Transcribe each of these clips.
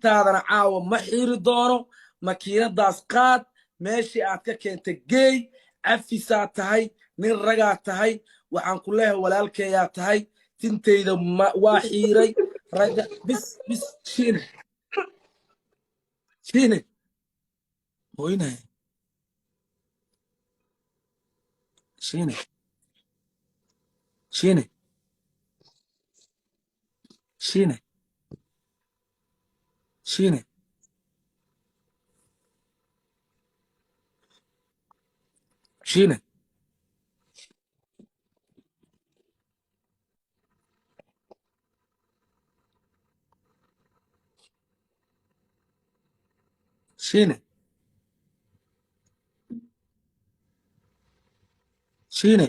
taadana caawa ma xiiri doono makiinadaas qaad meeshii aad ka keentay geey cafisaa tahay nin ragaa tahay waxaan ku leeyahay walaalkeeyaa tahay tintayda waa xiiray raga bis shiine mooynahay shiine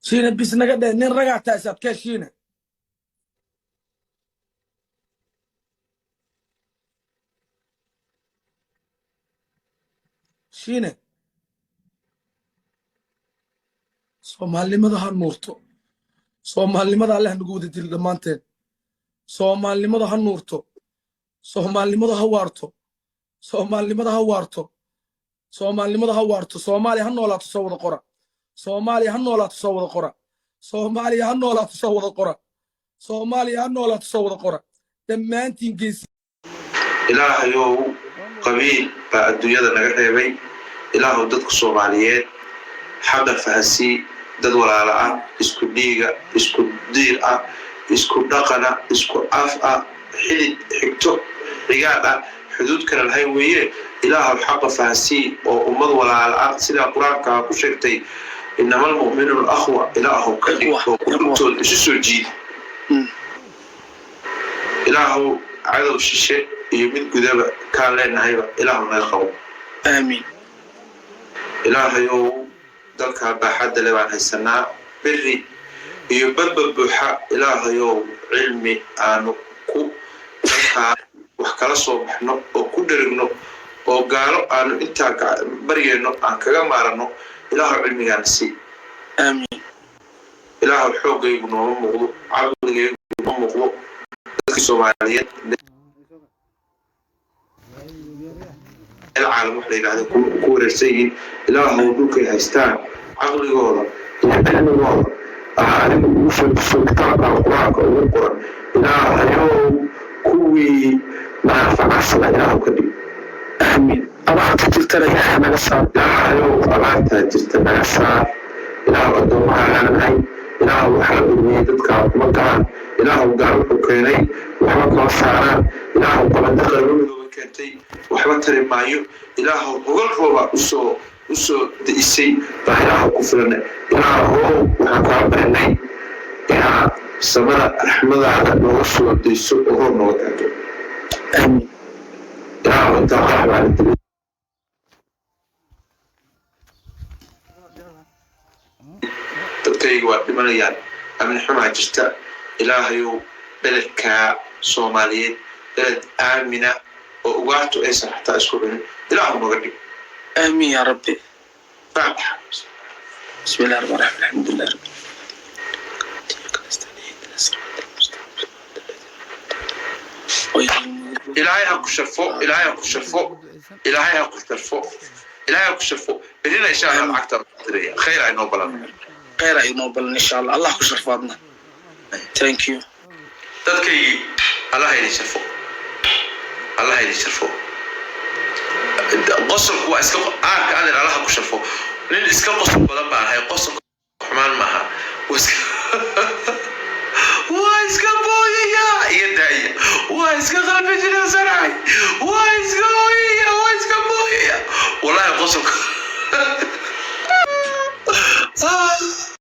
shiine bis naga dheh nin ragaa tahay sadkee shiine soomaalinimada ha nuurto soomaalinimada allah nagu wada dil dhammaanteen soomaalinimada ha nuurto soomaalinimada ha waarto soomaalinimada ha waarto soomaalinimada ha waarto soomaaliya ha noolaato soo wada qora soomaaliya ha noolaato soo wada qora soomaaliya ha noolaato soo wada qora soomaaliya ha noolaato soo wada qora dhammaantiin geesi ilaahayow qabiil baa adduunyada naga reebay ilaahow dadka soomaaliyeed xaqa fahansii dad walaala ah isku dhiiga isku diir ah isku dhaqana isku af ah xidid xigto rigaad ah xuduud kale lahayn weeye ilaahow xaqa fahansii oo ummad walaala ah sidaa qur-aanka ku sheegtay inama almu'minuuna akhwa ilaahow ka dhig oo qulubtooda isu soo jiid ilaahow cadow shishe iyo mid gudaba kaan leenahayba ilaahow naga qabo aamiin ilaahayow dalka baaxadda le baan haysanaa beri iyo badba buuxa ilaahayow cilmi aanu ku dalkaa wax kala soo baxno oo ku dherigno oo gaalo aanu intaa baryeenno aan kaga maaranno ilaahow cilmigaana sii aamiin ilaahow xoogaygu nooma muuqdo caqligaygu nooma muuqdo dadka soomaaliyeed العالم وحده قاعد كور السيد إلهه ودوك هستان عقل جوضة الحين جوضة عالم وصل السلطان القرآن والقرآن إله اليوم كوي ما فعصل إله كذي آمين أبعت تلتنا يا حمل الصار إله اليوم أبعت تلتنا الصار إله أدوم على العين إله وحل ويدك مكان إله وقال حكيني وحمد صاران إله قبل دخل كنتي وحبا تري مايو إلهو هقول روبا وسو دئيسي بحيلاها كفرنا إلهو وحكا بحني إله سمرا رحمة على نوصو ديسو وهو نوكاكو آمين إلهو انت رحمة على الدنيا تبكي وقت منيان أمن حما جستا إلهيو بلدكا صوماليين بلد آمنة وقعدت أيسا حتى أسكرني إلههم مغرب آمين يا ربي فاتحة بسم الله الرحمن الرحيم الحمد لله رب إلهي كشفو إلهي كشفو إلهي كشفو إلهي كشفو بدينا إن شاء الله أكثر خير أي نوبلنا خير أي نوبلنا إن شاء الله الله كشفنا thank you تذكي الله يشفو الله يشرفه قصر هو اسكو انا الله كشفه لين اسكو قصر بدل ما هي قصر حمان معها واسكو بويا يدعي واسكو قلب جناس